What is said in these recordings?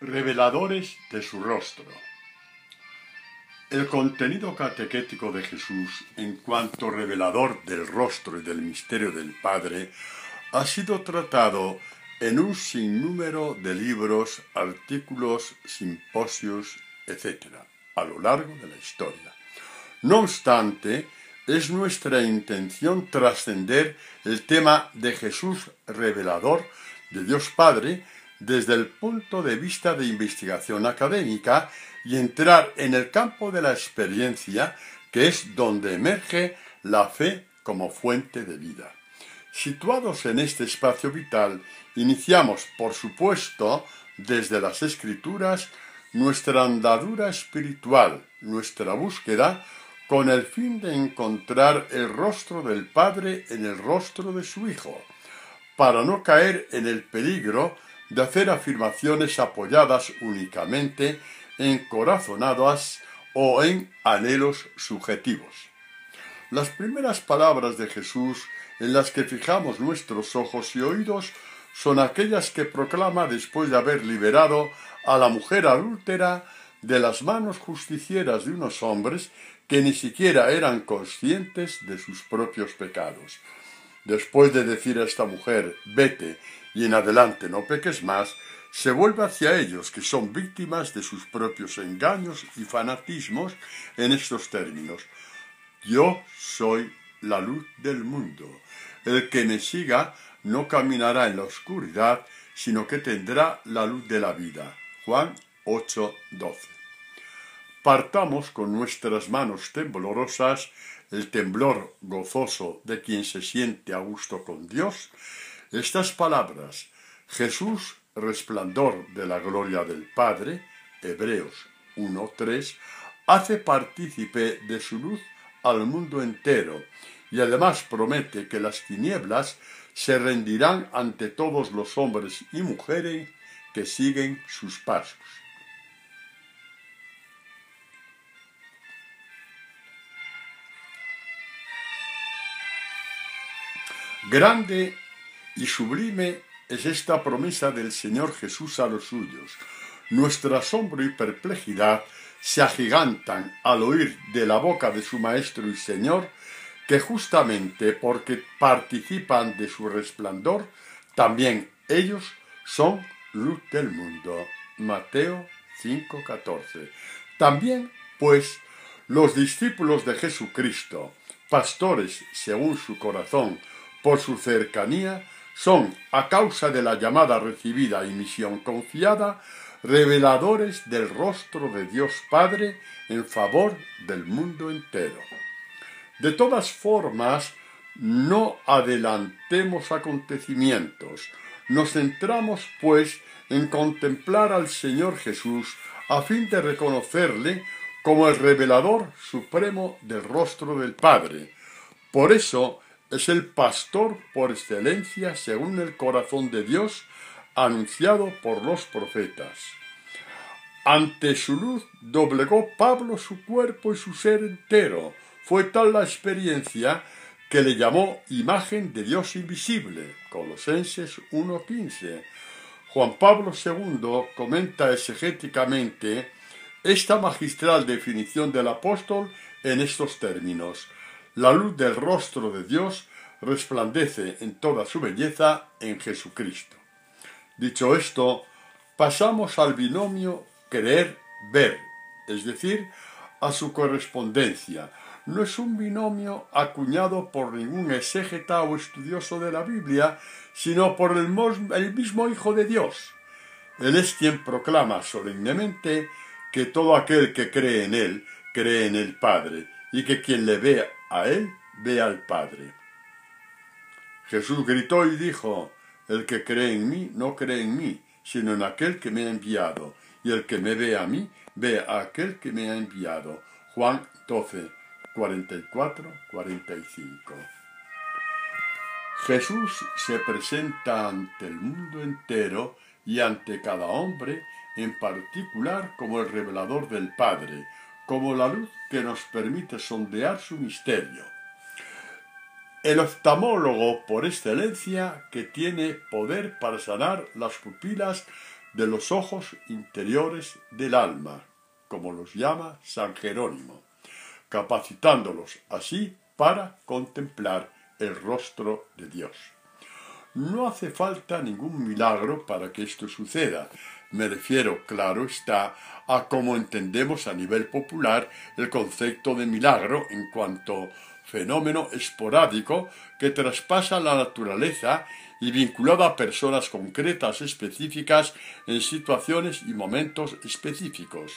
Reveladores de su rostro. El contenido catequético de Jesús en cuanto revelador del rostro y del misterio del Padre ha sido tratado en un sinnúmero de libros, artículos, simposios, etc., a lo largo de la historia. No obstante, es nuestra intención trascender el tema de Jesús revelador de Dios Padre desde el punto de vista de investigación académica y entrar en el campo de la experiencia, que es donde emerge la fe como fuente de vida. Situados en este espacio vital, iniciamos, por supuesto, desde las Escrituras, nuestra andadura espiritual, nuestra búsqueda, con el fin de encontrar el rostro del Padre en el rostro de su Hijo, para no caer en el peligro de hacer afirmaciones apoyadas únicamente en corazonadas o en anhelos subjetivos. Las primeras palabras de Jesús en las que fijamos nuestros ojos y oídos son aquellas que proclama después de haber liberado a la mujer adúltera de las manos justicieras de unos hombres que ni siquiera eran conscientes de sus propios pecados. Después de decir a esta mujer, vete y en adelante no peques más, se vuelve hacia ellos, que son víctimas de sus propios engaños y fanatismos, en estos términos: yo soy la luz del mundo. El que me siga no caminará en la oscuridad, sino que tendrá la luz de la vida. Juan 8:12. Partamos con nuestras manos temblorosas, el temblor gozoso de quien se siente a gusto con Dios, estas palabras: Jesús, resplandor de la gloria del Padre, Hebreos 1:3, hace partícipe de su luz al mundo entero, y además promete que las tinieblas se rendirán ante todos los hombres y mujeres que siguen sus pasos. Grande y sublime es esta promesa del Señor Jesús a los suyos. Nuestro asombro y perplejidad se agigantan al oír de la boca de su Maestro y Señor que justamente porque participan de su resplandor, también ellos son luz del mundo. Mateo 5:14. También, pues, los discípulos de Jesucristo, pastores según su corazón, por su cercanía, son, a causa de la llamada recibida y misión confiada, reveladores del rostro de Dios Padre en favor del mundo entero. De todas formas, no adelantemos acontecimientos. Nos centramos, pues, en contemplar al Señor Jesús a fin de reconocerle como el revelador supremo del rostro del Padre. Por eso es el pastor por excelencia según el corazón de Dios, anunciado por los profetas. Ante su luz doblegó Pablo su cuerpo y su ser entero. Fue tal la experiencia que le llamó imagen de Dios invisible, Colosenses 1:15. Juan Pablo II comenta exegéticamente esta magistral definición del apóstol en estos términos: la luz del rostro de Dios resplandece en toda su belleza en Jesucristo. Dicho esto, pasamos al binomio creer-ver, es decir, a su correspondencia. No es un binomio acuñado por ningún exégeta o estudioso de la Biblia, sino por el mismo Hijo de Dios. Él es quien proclama solemnemente que todo aquel que cree en Él, cree en el Padre, y que quien le ve a Él, ve al Padre. Jesús gritó y dijo: el que cree en mí, no cree en mí, sino en aquel que me ha enviado, y el que me ve a mí, ve a aquel que me ha enviado. Juan 12:44-45. Jesús se presenta ante el mundo entero y ante cada hombre en particular como el revelador del Padre, como la luz que nos permite sondear su misterio. El oftalmólogo por excelencia, que tiene poder para sanar las pupilas de los ojos interiores del alma, como los llama San Jerónimo, capacitándolos así para contemplar el rostro de Dios. No hace falta ningún milagro para que esto suceda. Me refiero, claro está, a cómo entendemos a nivel popular el concepto de milagro en cuanto fenómeno esporádico que traspasa la naturaleza y vinculado a personas concretas específicas en situaciones y momentos específicos.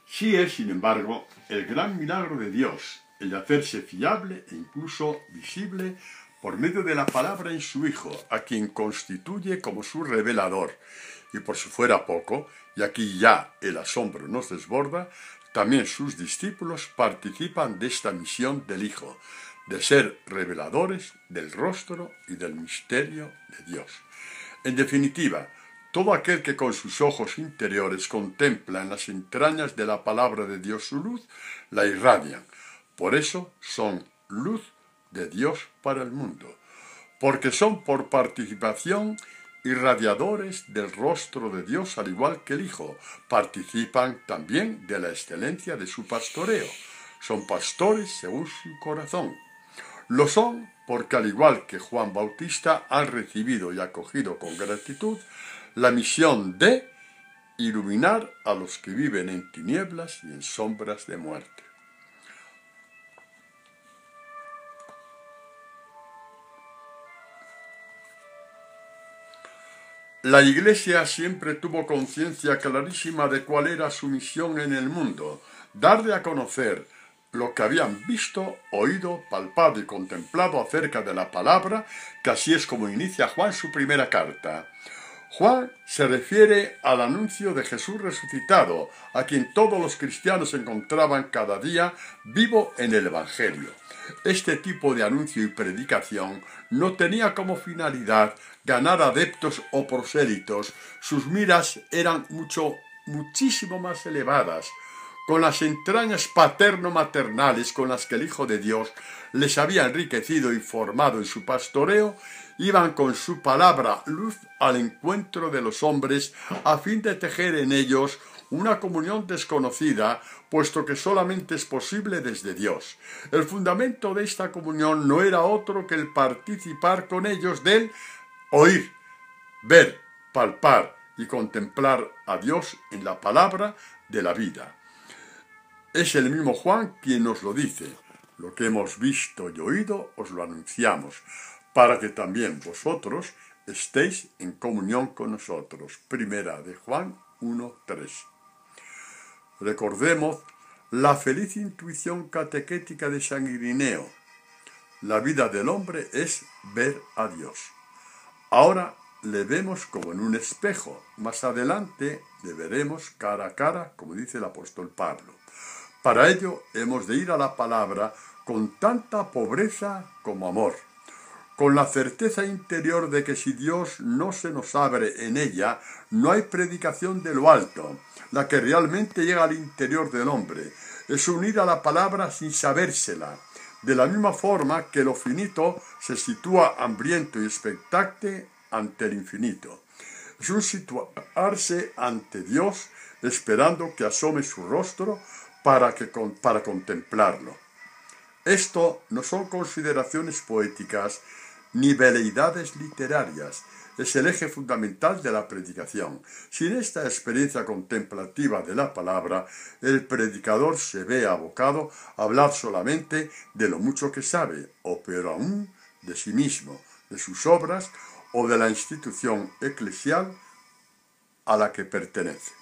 Sí es, sin embargo, el gran milagro de Dios, el de hacerse fiable e incluso visible por medio de la palabra en su Hijo, a quien constituye como su revelador. Y por si fuera poco, y aquí ya el asombro nos desborda, también sus discípulos participan de esta misión del Hijo, de ser reveladores del rostro y del misterio de Dios. En definitiva, todo aquel que con sus ojos interiores contempla en las entrañas de la palabra de Dios su luz, la irradian. Por eso son luz de Dios para el mundo, porque son por participación irradiadores del rostro de Dios al igual que el Hijo. Participan también de la excelencia de su pastoreo. Son pastores según su corazón. Lo son porque al igual que Juan Bautista han recibido y acogido con gratitud la misión de iluminar a los que viven en tinieblas y en sombras de muerte. La Iglesia siempre tuvo conciencia clarísima de cuál era su misión en el mundo: darle a conocer lo que habían visto, oído, palpado y contemplado acerca de la palabra, que así es como inicia Juan su primera carta. Juan se refiere al anuncio de Jesús resucitado, a quien todos los cristianos encontraban cada día vivo en el Evangelio. Este tipo de anuncio y predicación no tenía como finalidad ganar adeptos o prosélitos. Sus miras eran muchísimo más elevadas. Con las entrañas paterno-maternales con las que el Hijo de Dios les había enriquecido y formado en su pastoreo, iban con su palabra luz al encuentro de los hombres a fin de tejer en ellos una comunión desconocida, puesto que solamente es posible desde Dios. El fundamento de esta comunión no era otro que el participar con ellos del oír, ver, palpar y contemplar a Dios en la palabra de la vida. Es el mismo Juan quien nos lo dice: lo que hemos visto y oído os lo anunciamos, para que también vosotros estéis en comunión con nosotros. Primera de Juan 1:3. Recordemos la feliz intuición catequética de San Irineo: la vida del hombre es ver a Dios. Ahora le vemos como en un espejo, más adelante le veremos cara a cara, como dice el apóstol Pablo. Para ello hemos de ir a la palabra con tanta pobreza como amor, con la certeza interior de que si Dios no se nos abre en ella, no hay predicación de lo alto, la que realmente llega al interior del hombre. Es unir a la palabra sin sabérsela, de la misma forma que lo finito se sitúa hambriento y expectante ante el infinito. Es un situarse ante Dios esperando que asome su rostro para contemplarlo. Esto no son consideraciones poéticas ni veleidades literarias, es el eje fundamental de la predicación. Sin esta experiencia contemplativa de la palabra, el predicador se ve abocado a hablar solamente de lo mucho que sabe, o peor aún, de sí mismo, de sus obras o de la institución eclesial a la que pertenece.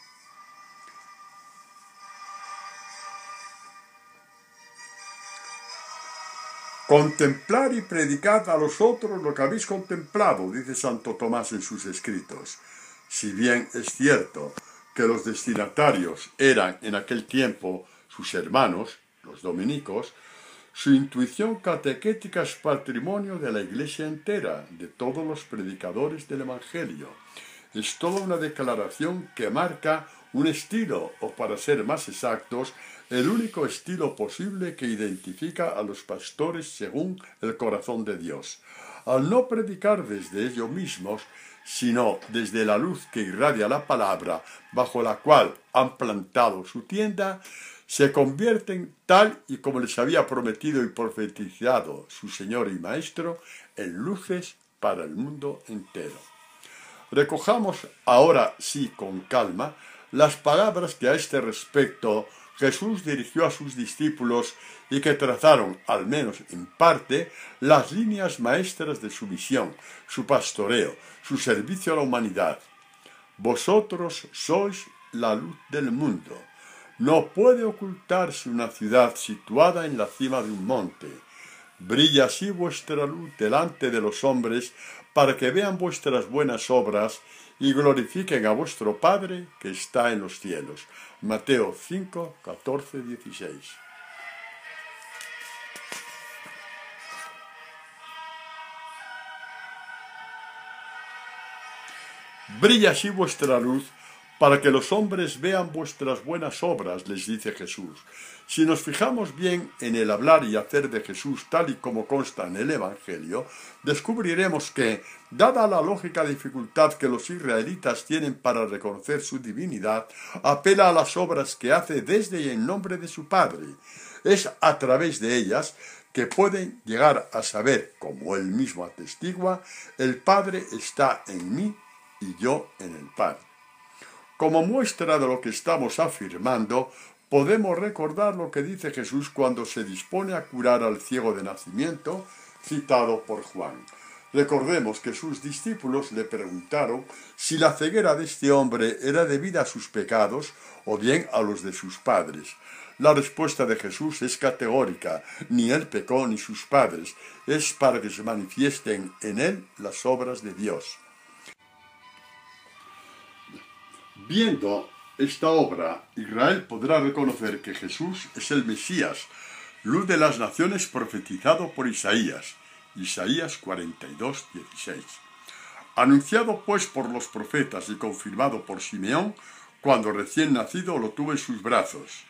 Contemplad y predicad a los otros lo que habéis contemplado, dice Santo Tomás en sus escritos. Si bien es cierto que los destinatarios eran en aquel tiempo sus hermanos, los dominicos, su intuición catequética es patrimonio de la Iglesia entera, de todos los predicadores del Evangelio. Es toda una declaración que marca un estilo, o para ser más exactos, el único estilo posible que identifica a los pastores según el corazón de Dios. Al no predicar desde ellos mismos, sino desde la luz que irradia la palabra, bajo la cual han plantado su tienda, se convierten, tal y como les había prometido y profetizado su Señor y Maestro, en luces para el mundo entero. Recojamos ahora sí con calma las palabras que a este respecto Jesús dirigió a sus discípulos y que trazaron, al menos en parte, las líneas maestras de su misión, su pastoreo, su servicio a la humanidad. Vosotros sois la luz del mundo. No puede ocultarse una ciudad situada en la cima de un monte. Brilla así vuestra luz delante de los hombres, para que vean vuestras buenas obras y glorifiquen a vuestro Padre que está en los cielos. Mateo 5, 14, 16. Brilla así vuestra luz, para que los hombres vean vuestras buenas obras, les dice Jesús. Si nos fijamos bien en el hablar y hacer de Jesús tal y como consta en el Evangelio, descubriremos que, dada la lógica dificultad que los israelitas tienen para reconocer su divinidad, apela a las obras que hace desde y en nombre de su Padre. Es a través de ellas que pueden llegar a saber, como él mismo atestigua, el Padre está en mí y yo en el Padre. Como muestra de lo que estamos afirmando, podemos recordar lo que dice Jesús cuando se dispone a curar al ciego de nacimiento, citado por Juan. Recordemos que sus discípulos le preguntaron si la ceguera de este hombre era debida a sus pecados o bien a los de sus padres. La respuesta de Jesús es categórica: ni él pecó ni sus padres, es para que se manifiesten en él las obras de Dios. Viendo esta obra, Israel podrá reconocer que Jesús es el Mesías, luz de las naciones profetizado por Isaías, Isaías 42, 16. Anunciado pues por los profetas y confirmado por Simeón, cuando recién nacido lo tuvo en sus brazos.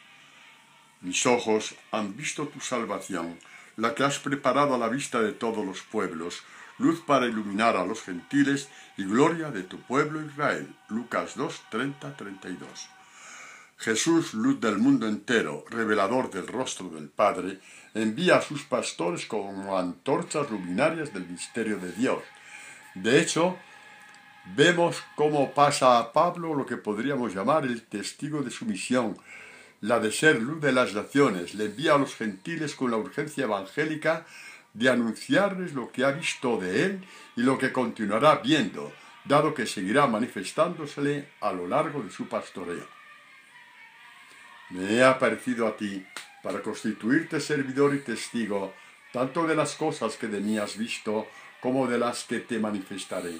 Mis ojos han visto tu salvación, la que has preparado a la vista de todos los pueblos, luz para iluminar a los gentiles y gloria de tu pueblo Israel. Lucas 2, 30, 32. Jesús, luz del mundo entero, revelador del rostro del Padre, envía a sus pastores como antorchas luminarias del misterio de Dios. De hecho, vemos cómo pasa a Pablo lo que podríamos llamar el testigo de su misión, la de ser luz de las naciones. Le envía a los gentiles con la urgencia evangélica de anunciarles lo que ha visto de él y lo que continuará viendo, dado que seguirá manifestándosele a lo largo de su pastoreo. Me he aparecido a ti para constituirte servidor y testigo, tanto de las cosas que de mí has visto, como de las que te manifestaré.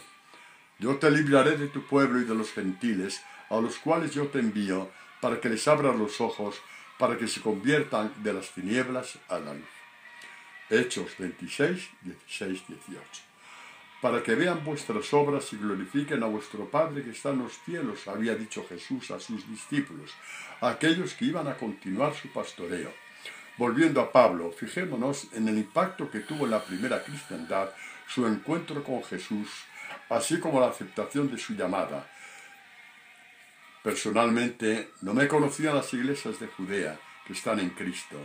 Yo te libraré de tu pueblo y de los gentiles, a los cuales yo te envío, para que les abras los ojos, para que se conviertan de las tinieblas a la luz. Hechos 26, 16, 18. Para que vean vuestras obras y glorifiquen a vuestro Padre que está en los cielos, había dicho Jesús a sus discípulos, a aquellos que iban a continuar su pastoreo. Volviendo a Pablo, fijémonos en el impacto que tuvo en la primera cristiandad su encuentro con Jesús, así como la aceptación de su llamada. Personalmente, no me conocían las iglesias de Judea que están en Cristo.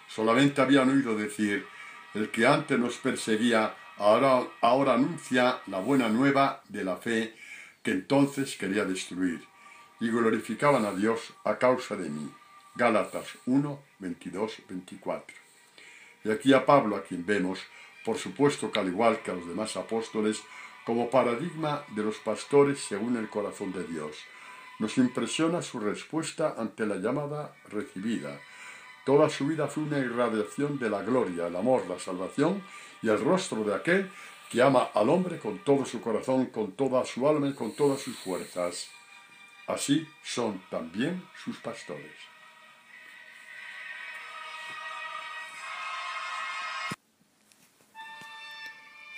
Solamente habían oído decir: el que antes nos perseguía, ahora anuncia la buena nueva de la fe que entonces quería destruir, y glorificaban a Dios a causa de mí. Gálatas 1, 22, 24. Y aquí a Pablo, a quien vemos, por supuesto que al igual que a los demás apóstoles, como paradigma de los pastores según el corazón de Dios. Nos impresiona su respuesta ante la llamada recibida. Toda su vida fue una irradiación de la gloria, el amor, la salvación y el rostro de aquel que ama al hombre con todo su corazón, con toda su alma y con todas sus fuerzas. Así son también sus pastores.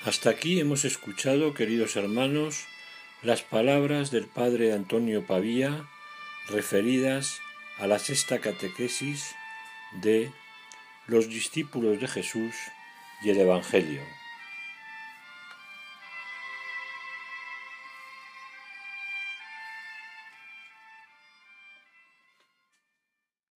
Hasta aquí hemos escuchado, queridos hermanos, las palabras del padre Antonio Pavía referidas a la sexta catequesis de los discípulos de Jesús y el Evangelio.